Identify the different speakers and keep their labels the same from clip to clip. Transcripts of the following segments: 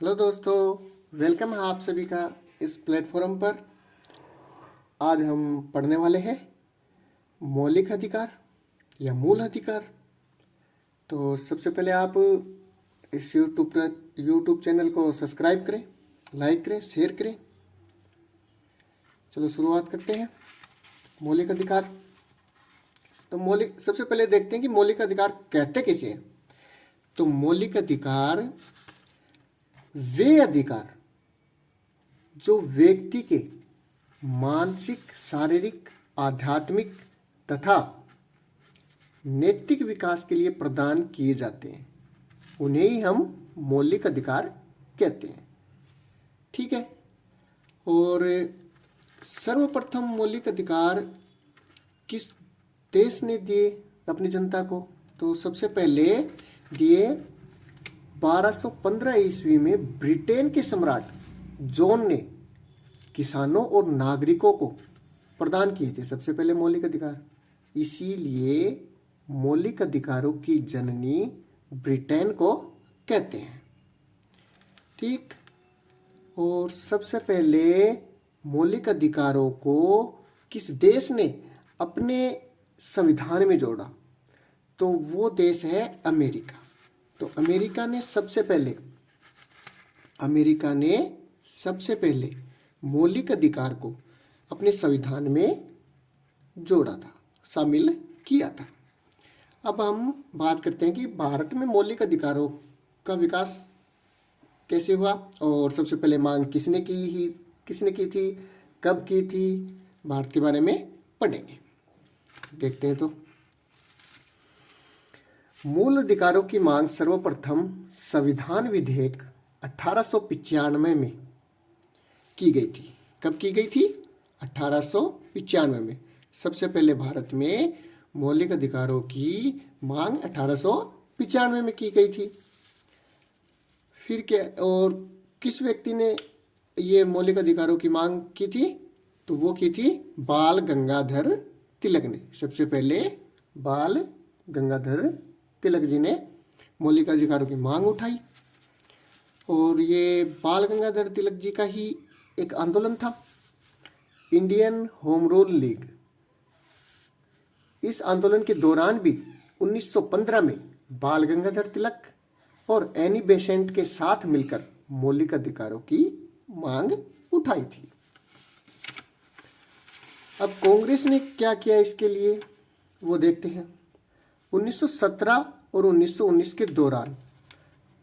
Speaker 1: Hello दोस्तों, welcome है आप सभी का इस प्लेटफॉर्म पर। आज हम पढ़ने वाले हैं मौलिक अधिकार या मूल अधिकार। तो सबसे पहले आप इस यूट्यूब चैनल को सब्सक्राइब करें, लाइक करें, शेयर करें। चलो शुरुआत करते हैं। मौलिक अधिकार। तो सबसे पहले देखते हैं कि मौलिक अधिकार कहते किसे हैं। तो मौलिक अधिकार वे अधिकार जो व्यक्ति के मानसिक, शारीरिक, आध्यात्मिक तथा नैतिक विकास के लिए प्रदान किए जाते हैं, उन्हें ही हम मौलिक अधिकार कहते हैं। ठीक है। और सर्वप्रथम मौलिक अधिकार किस देश ने दिए अपनी जनता को? तो सबसे पहले दिए 1215 ईस्वी में ब्रिटेन के सम्राट जॉन ने किसानों और नागरिकों को प्रदान किए थे सबसे पहले मौलिक अधिकार। इसीलिए मौलिक अधिकारों की जननी ब्रिटेन को कहते हैं। ठीक। और सबसे पहले मौलिक अधिकारों को किस देश ने अपने संविधान में जोड़ा? तो वो देश है अमेरिका। तो अमेरिका ने सबसे पहले मौलिक अधिकार को अपने संविधान में जोड़ा था, शामिल किया था। अब हम बात करते हैं कि भारत में मौलिक अधिकारों का विकास कैसे हुआ और सबसे पहले मांग किसने की थी, कब की थी, भारत के बारे में पढ़ेंगे। देखते हैं। तो मूल अधिकारों की मांग सर्वप्रथम संविधान विधेयक 1895 में की गई थी। कब की गई थी? 1895 में। सबसे पहले भारत में मौलिक अधिकारों की मांग 1895 में की गई थी। फिर क्या, और किस व्यक्ति ने ये मौलिक अधिकारों की मांग की थी? तो वो की थी बाल गंगाधर तिलक ने। सबसे पहले बाल गंगाधर तिलक जी ने मौलिक अधिकारों की मांग उठाई। और ये बाल गंगाधर तिलक जी का ही एक आंदोलन था, इंडियन होम रूल लीग। इस आंदोलन के दौरान भी 1915 में बाल गंगाधर तिलक और एनी बेसेंट के साथ मिलकर मौलिक अधिकारों की मांग उठाई थी। अब कांग्रेस ने क्या किया इसके लिए, वो देखते हैं। 1917 और 1919 के दौरान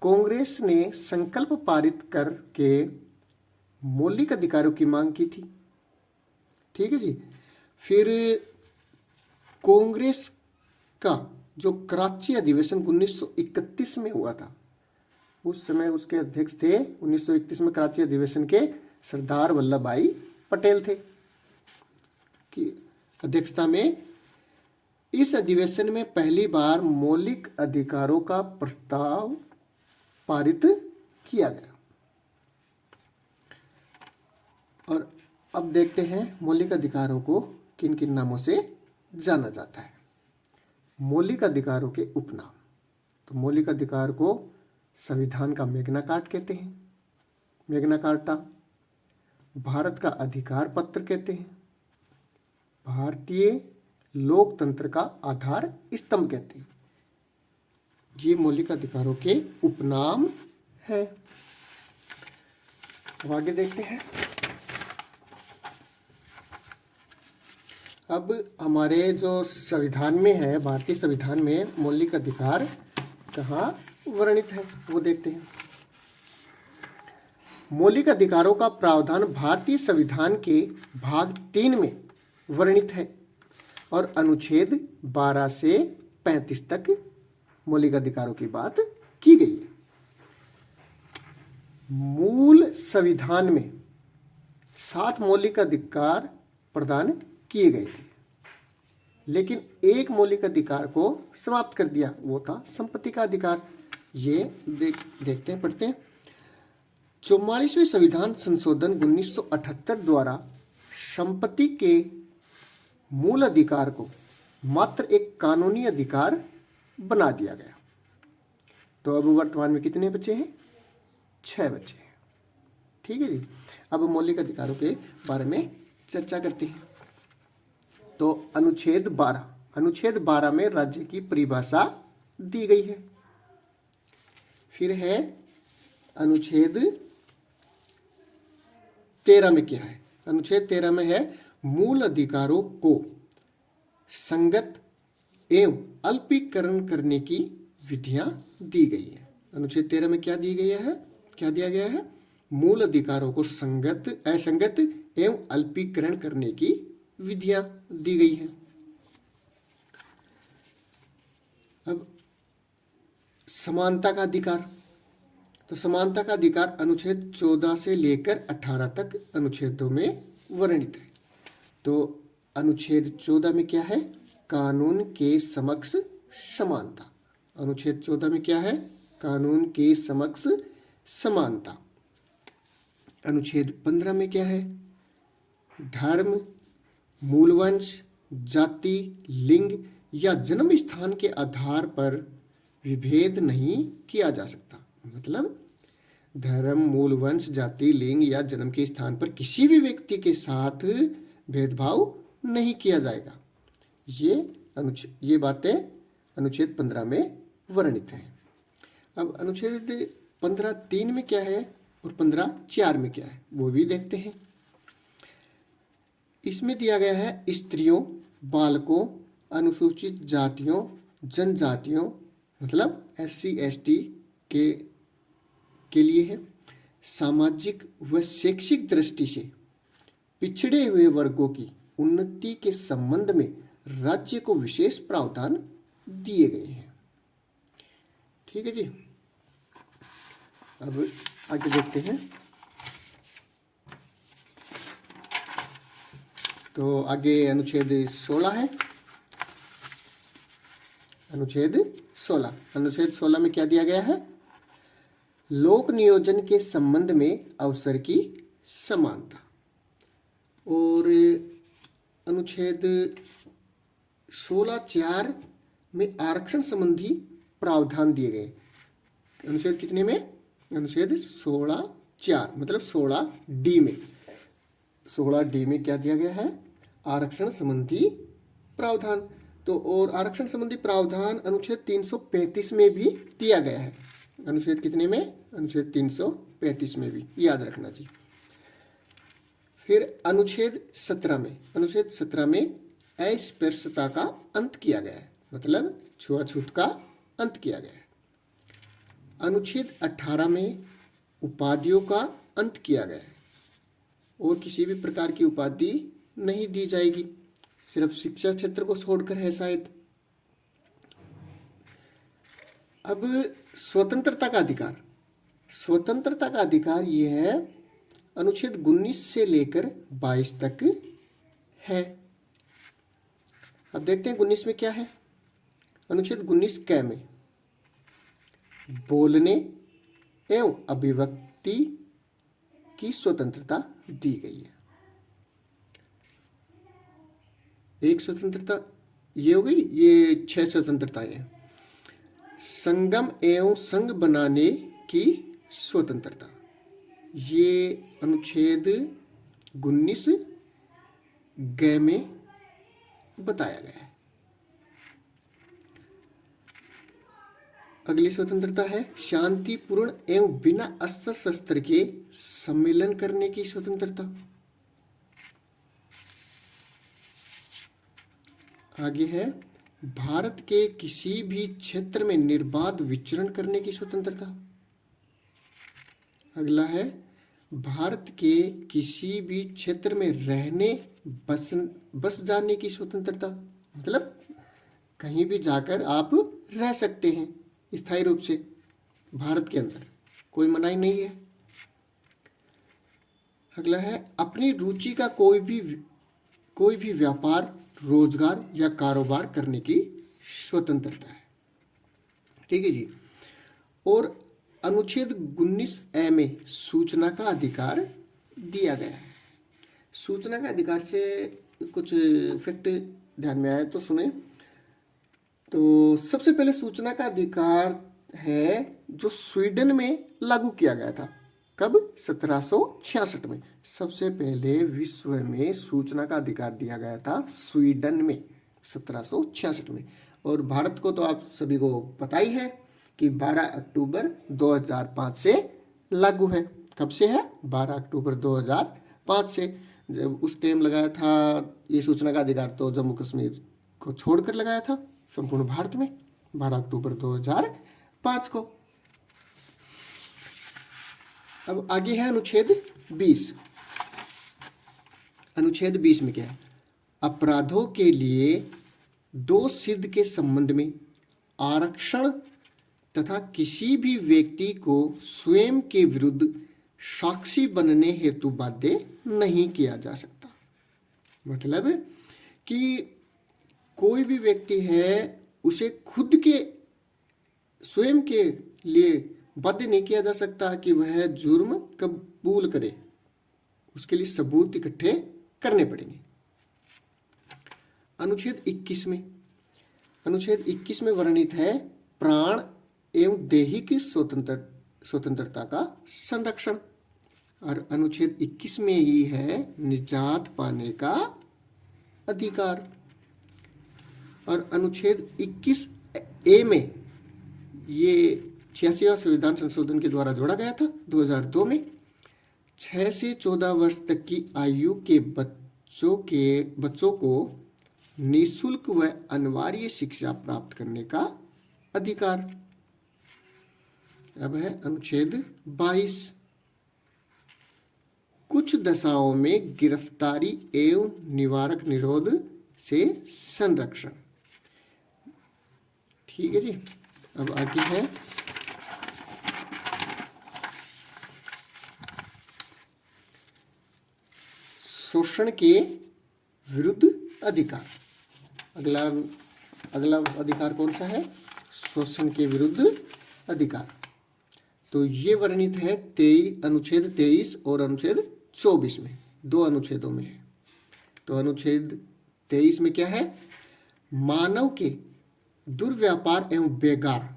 Speaker 1: कांग्रेस ने संकल्प पारित करके मौलिक अधिकारों की मांग की थी। ठीक है जी। फिर कांग्रेस का जो कराची अधिवेशन 1931 में हुआ था, उस समय उसके अध्यक्ष थे 1931 में कराची अधिवेशन के सरदार वल्लभ भाई पटेल थे की अध्यक्षता में। इस अधिवेशन में पहली बार मौलिक अधिकारों का प्रस्ताव पारित किया गया। और अब देखते हैं मौलिक अधिकारों को किन किन नामों से जाना जाता है। मौलिक अधिकारों के उपनाम। तो मौलिक अधिकार को संविधान का मैग्ना कार्टा कहते हैं, मैग्ना कार्टा। भारत का अधिकार पत्र कहते हैं, भारतीय लोकतंत्र का आधार स्तंभ कहते हैं। ये मौलिक अधिकारों के उपनाम है। अब आगे देखते हैं। अब हमारे जो संविधान में है, भारतीय संविधान में मौलिक अधिकार कहाँ वर्णित है वो देखते हैं। मौलिक अधिकारों का प्रावधान भारतीय संविधान के भाग 3 में वर्णित है और अनुच्छेद 12 से 35 तक मौलिक अधिकारों की बात की गई है। मूल संविधान में 7 मौलिक अधिकार प्रदान किए गए थे, लेकिन एक मौलिक अधिकार को समाप्त कर दिया, वो था संपत्ति का अधिकार। ये देखते हैं, पढ़ते हैं। 44वें संविधान संशोधन 1978 द्वारा संपत्ति के मूल अधिकार को मात्र एक कानूनी अधिकार बना दिया गया। तो अब वर्तमान में कितने बचे हैं? 6 बचे। ठीक है जी। अब मौलिक अधिकारों के बारे में चर्चा करते हैं। तो अनुच्छेद 12 में राज्य की परिभाषा दी गई है। फिर है अनुच्छेद 13 में क्या है? अनुच्छेद 13 में है मूल अधिकारों को संगत एवं अल्पीकरण करने की विधियां दी गई है। अनुच्छेद 13 में क्या दी गई है? क्या दिया गया है? मूल अधिकारों को संगत, असंगत एवं अल्पीकरण करने की विधियां दी गई हैं। अब समानता का अधिकार, तो समानता का अधिकार अनुच्छेद 14 से लेकर 18 तक अनुच्छेदों में वर्णित है। तो अनुच्छेद 14 में क्या है? कानून के समक्ष समानता। अनुच्छेद 14 में क्या है? कानून के समक्ष समानता। अनुच्छेद 15 में क्या है? धर्म, मूलवंश, जाति, लिंग या जन्म स्थान के आधार पर विभेद नहीं किया जा सकता। मतलब धर्म, मूलवंश, जाति, लिंग या जन्म के स्थान पर किसी भी व्यक्ति के साथ भेदभाव नहीं किया जाएगा। ये बातें अनुच्छेद 15 में वर्णित हैं। अब अनुच्छेद 15(3) में क्या है और 15(4) में क्या है वो भी देखते हैं। इसमें दिया गया है स्त्रियों, बालकों, अनुसूचित जातियों, जनजातियों मतलब SC ST के लिए है, सामाजिक व शैक्षिक दृष्टि से पिछड़े हुए वर्गों की उन्नति के संबंध में राज्य को विशेष प्रावधान दिए गए हैं। ठीक है जी। अब आगे देखते हैं। तो आगे अनुच्छेद 16 है। अनुच्छेद 16 में क्या दिया गया है? लोक नियोजन के संबंध में अवसर की समानता। और अनुच्छेद 16(4) में आरक्षण संबंधी प्रावधान दिए गए। अनुच्छेद कितने में? अनुच्छेद 16(4) मतलब 16D में। 16D में क्या दिया गया है? आरक्षण संबंधी प्रावधान। तो और आरक्षण संबंधी प्रावधान अनुच्छेद 335 में भी दिया गया है। अनुच्छेद कितने में? अनुच्छेद 335 में भी, याद रखना जी। फिर अनुच्छेद 17 में अस्पृश्यता का अंत किया गया है, मतलब छुआछूत का अंत किया गया है। अनुच्छेद 18 में उपाधियों का अंत किया गया है और किसी भी प्रकार की उपाधि नहीं दी जाएगी, सिर्फ शिक्षा क्षेत्र को छोड़कर है शायद। अब स्वतंत्रता का अधिकार ये है अनुच्छेद 19 से लेकर 22 तक है। अब देखते हैं 19 में क्या है। अनुच्छेद 19 क में बोलने एवं अभिव्यक्ति की स्वतंत्रता दी गई है। एक स्वतंत्रता ये हो गई, ये 6 स्वतंत्रताएं हैं। संगम एवं संघ बनाने की स्वतंत्रता, ये अनुच्छेद 19 ग में बताया गया है। अगली स्वतंत्रता है शांतिपूर्ण एवं बिना अस्त्र शस्त्र के सम्मेलन करने की स्वतंत्रता। आगे है भारत के किसी भी क्षेत्र में निर्बाध विचरण करने की स्वतंत्रता। अगला है भारत के किसी भी क्षेत्र में रहने बस जाने की स्वतंत्रता, मतलब कहीं भी जाकर आप रह सकते हैं स्थायी रूप से भारत के अंदर, कोई मनाही नहीं है। अगला है अपनी रुचि का कोई भी व्यापार, रोजगार या कारोबार करने की स्वतंत्रता है। ठीक है जी। और अनुच्छेद 19A में सूचना का अधिकार दिया गया है। सूचना का अधिकार से कुछ फैक्ट ध्यान में आए तो सुने। तो सबसे पहले सूचना का अधिकार है जो स्वीडन में लागू किया गया था। कब? 1766 में। सबसे पहले विश्व में सूचना का अधिकार दिया गया था स्वीडन में 1766 में। और भारत को तो आप सभी को पता ही है कि 12 अक्टूबर 2005 से लागू है। कब से है? 12 अक्टूबर 2005 से। जब उस टाइम लगाया था ये सूचना का अधिकार तो जम्मू कश्मीर को छोड़कर लगाया था संपूर्ण भारत में 12 अक्टूबर 2005 को। अब आगे है अनुच्छेद 20। अनुच्छेद 20 में क्या है? अपराधों के लिए दोष सिद्ध के संबंध में आरक्षण तथा किसी भी व्यक्ति को स्वयं के विरुद्ध साक्षी बनने हेतु बाध्य नहीं किया जा सकता। मतलब कि कोई भी व्यक्ति है उसे खुद के स्वयं के लिए बाध्य नहीं किया जा सकता कि वह जुर्म कबूल करे, उसके लिए सबूत इकट्ठे करने पड़ेंगे। अनुच्छेद 21 में, अनुच्छेद 21 में वर्णित है प्राण एवं दैहिक स्वतंत्रता का संरक्षण। और अनुच्छेद 21 में ही है निजात पाने का अधिकार। और अनुच्छेद 21A में ये 86वां संविधान संशोधन के द्वारा जोड़ा गया था 2002 में। 6 से 14 वर्ष तक की आयु के बच्चों को निःशुल्क व अनिवार्य शिक्षा प्राप्त करने का अधिकार। अब है अनुच्छेद 22। कुछ दशाओं में गिरफ्तारी एवं निवारक निरोध से संरक्षण। ठीक है जी। अब आगे है शोषण के विरुद्ध अधिकार। अगला अधिकार कौन सा है? शोषण के विरुद्ध अधिकार। तो ये वर्णित है अनुच्छेद 23 और अनुच्छेद 24 में, 2 अनुच्छेदों में है। तो अनुच्छेद 23 में क्या है? मानव के दुर्व्यापार एवं बेगार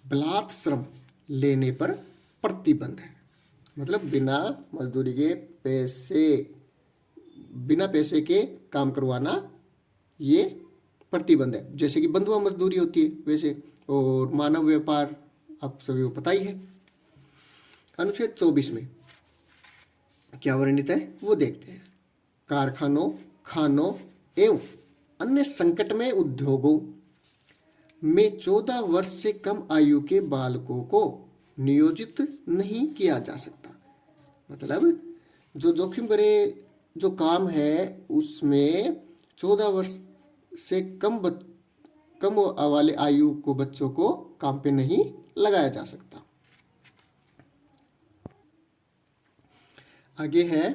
Speaker 1: बलात् श्रम लेने पर प्रतिबंध है। मतलब बिना पैसे के काम करवाना ये प्रतिबंध है। जैसे कि बंधुआ मजदूरी होती है वैसे, और मानव व्यापार आप सभी को पता ही है। अनुच्छेद 24 में क्या वर्णित है वो देखते हैं। कारखानों, खानों एवं अन्य संकटमय उद्योगों में 14 वर्ष से कम आयु के बालकों को नियोजित नहीं किया जा सकता। मतलब जो जोखिम भरे जो काम है उसमें 14 वर्ष से कम वाले आयु को बच्चों को काम पे नहीं लगाया जा सकता। आगे है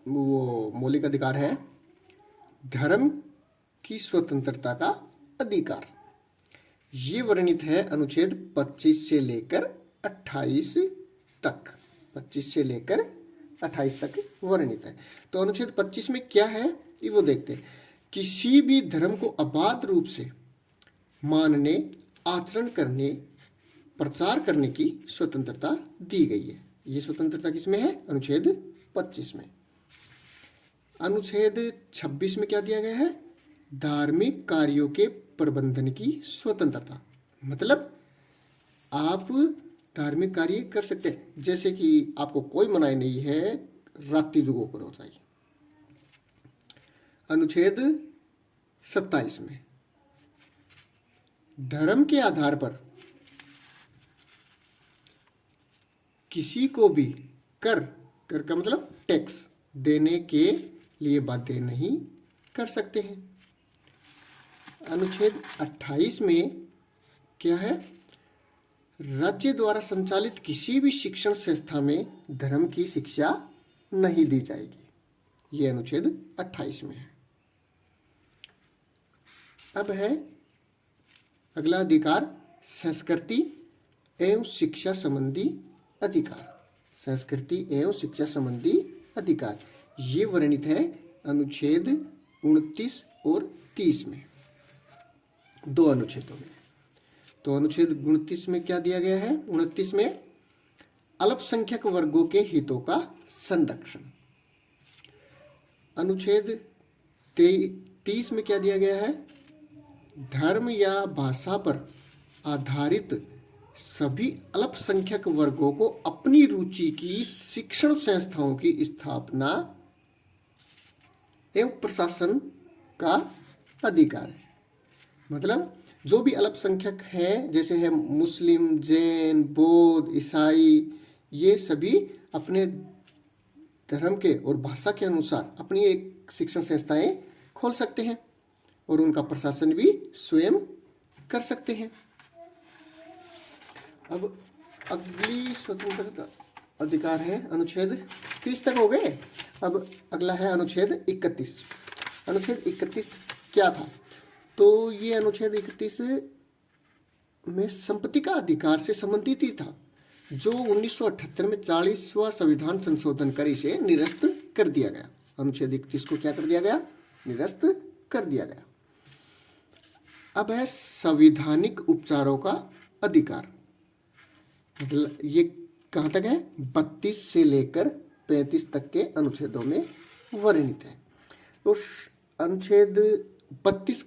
Speaker 1: वो मौलिक अधिकार है धर्म की स्वतंत्रता का अधिकार। ये वर्णित है अनुच्छेद 25 से लेकर 28 तक। 25 से लेकर 28 तक वर्णित है। तो अनुच्छेद 25 में क्या है ये वो देखते हैं। किसी भी धर्म को अबाध रूप से मानने, आचरण करने, प्रचार करने की स्वतंत्रता दी गई है। ये स्वतंत्रता किसमें है? अनुच्छेद 25 में। अनुच्छेद 26 में क्या दिया गया है? धार्मिक कार्यों के प्रबंधन की स्वतंत्रता। मतलब आप धार्मिक कार्य कर सकते हैं, जैसे कि आपको कोई मनाही नहीं है रात्रि जुगों पर हो जाए। अनुच्छेद 27 में धर्म के आधार पर किसी को भी कर का मतलब टैक्स देने के लिए बाध्य नहीं कर सकते हैं। अनुच्छेद 28 में क्या है? राज्य द्वारा संचालित किसी भी शिक्षण संस्था में धर्म की शिक्षा नहीं दी जाएगी। ये अनुच्छेद 28 में है। अब है अगला अधिकार संस्कृति एवं शिक्षा संबंधी अधिकार। संस्कृति एवं शिक्षा संबंधी अधिकार ये वर्णित है अनुच्छेद 29 और 30 में, 2 अनुच्छेदों में। तो अनुच्छेद 29 में क्या दिया गया है? 29 में अल्पसंख्यक वर्गों के हितों का संरक्षण। अनुच्छेद 30 में क्या दिया गया है? धर्म या भाषा पर आधारित सभी अल्पसंख्यक वर्गों को अपनी रुचि की शिक्षण संस्थाओं की स्थापना एवं प्रशासन का अधिकार है। मतलब जो भी अल्पसंख्यक है, जैसे है मुस्लिम, जैन, बौद्ध, ईसाई, ये सभी अपने धर्म के और भाषा के अनुसार अपनी एक शिक्षण संस्थाएं खोल सकते हैं और उनका प्रशासन भी स्वयं कर सकते हैं। अब अगली स्वतंत्रता अधिकार है अनुच्छेद 30 तक हो गए। अब अगला है अनुच्छेद 31। अनुच्छेद 31 क्या था? तो ये अनुच्छेद 31 में संपत्ति का अधिकार से संबंधित ही था, जो 1978 में 40वां संविधान संशोधन कर इसे निरस्त कर दिया गया। अनुच्छेद 31 को क्या कर दिया गया? निरस्त कर दिया गया। अब है संवैधानिक उपचारों का अधिकार। मतलब ये कहाँ तक है? 32 से लेकर 35 तक के अनुच्छेदों में वर्णित है। तो अनुच्छेद 32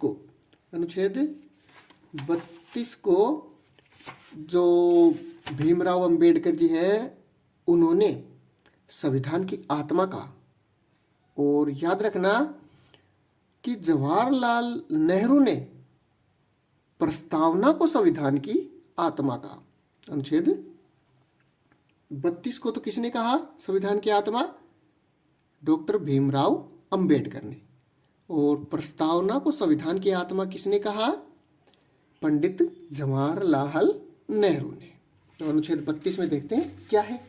Speaker 1: को जो भीमराव अंबेडकर जी हैं, उन्होंने संविधान की आत्मा का, और याद रखना कि जवाहरलाल नेहरू ने प्रस्तावना को संविधान की आत्मा का। अनुच्छेद 32 को तो किसने कहा संविधान की आत्मा? डॉक्टर भीमराव अंबेडकर ने। और प्रस्तावना को संविधान की आत्मा किसने कहा? पंडित जवाहरलाल नेहरू ने। तो अनुच्छेद 32 में देखते हैं क्या है।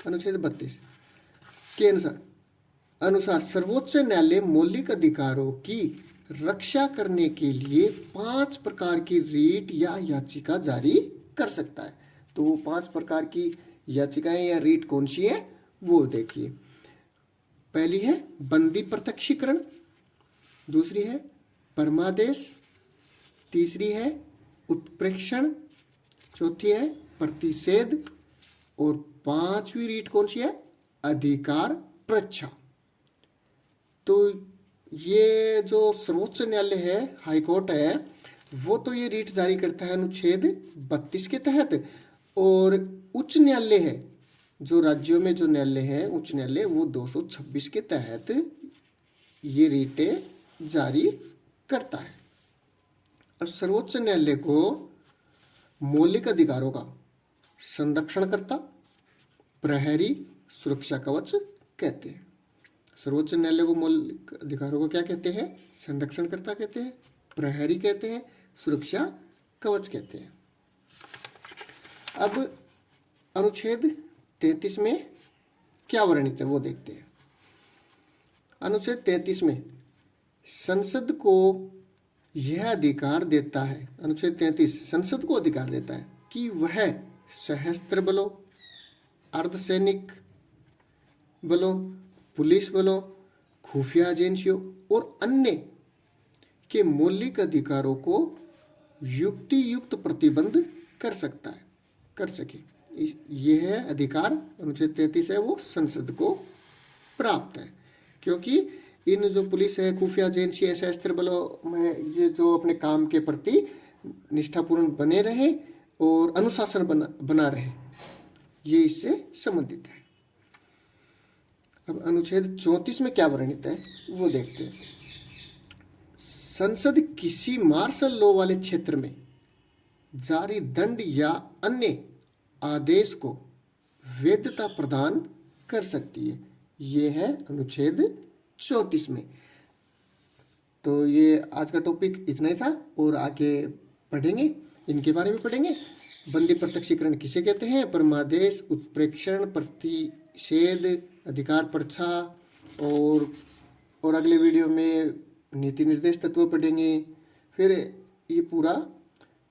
Speaker 1: अनुच्छेद 32 के अनुसार सर्वोच्च न्यायालय मौलिक अधिकारों की रक्षा करने के लिए 5 प्रकार की रीट या याचिका जारी कर सकता है। तो वो 5 प्रकार की याचिकाएं या रीट कौन सी है वो देखिए। पहली है बंदी प्रत्यक्षीकरण, दूसरी है परमादेश, तीसरी है उत्प्रेक्षण, चौथी है प्रतिषेध, और 5वीं रीट कौन सी है? अधिकार परीक्षा। तो ये जो सर्वोच्च न्यायालय है, हाई कोर्ट है, वो तो ये रीट जारी करता है अनुच्छेद 32 के तहत। और उच्च न्यायालय है, जो राज्यों में जो न्यायालय है, उच्च न्यायालय, वो 226 के तहत ये रीटें जारी करता है। अब सर्वोच्च न्यायालय को मौलिक अधिकारों का संरक्षणकर्ता, प्रहरी, सुरक्षा कवच कहते हैं। सर्वोच्च न्यायालय को मौलिक अधिकारों को क्या कहते हैं? संरक्षणकर्ता कहते हैं, प्रहरी कहते हैं, सुरक्षा कवच कहते हैं। अब अनुच्छेद 33 में क्या वर्णित है वो देखते हैं। अनुच्छेद 33 में संसद को यह अधिकार देता है, अनुच्छेद 33 संसद को अधिकार देता है कि वह सशस्त्र बलों, अर्धसैनिक बलों, पुलिस बलों, खुफिया एजेंसियों और अन्य के मौलिक अधिकारों को युक्ति युक्त प्रतिबंध कर सके। यह अधिकार अनुच्छेद 33 है वो संसद को प्राप्त है, क्योंकि इन जो पुलिस है, खुफिया एजेंसी है, सशस्त्र बलों में ये जो अपने काम के प्रति निष्ठापूर्ण बने रहे और अनुशासन बना रहे, ये इससे संबंधित है। अब अनुच्छेद 34 में क्या वर्णित है वो देखते हैं। संसद किसी मार्शल लॉ वाले क्षेत्र में जारी दंड या अन्य आदेश को वैधता प्रदान कर सकती है। ये है अनुच्छेद 34 में। तो ये आज का टॉपिक इतना ही था, और आगे पढ़ेंगे, इनके बारे में पढ़ेंगे। बंदी प्रत्यक्षीकरण किसे कहते हैं, परमादेश, उत्प्रेक्षण, प्रतिषेध, अधिकार परीक्षा, और अगले वीडियो में नीति निर्देश तत्व पढ़ेंगे। फिर ये पूरा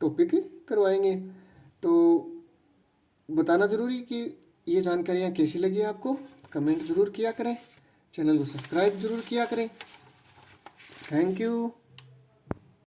Speaker 1: टॉपिक करवाएंगे। तो बताना ज़रूरी कि ये जानकारियाँ कैसी लगी आपको, कमेंट ज़रूर किया करें, चैनल को सब्सक्राइब ज़रूर किया करें। Thank you.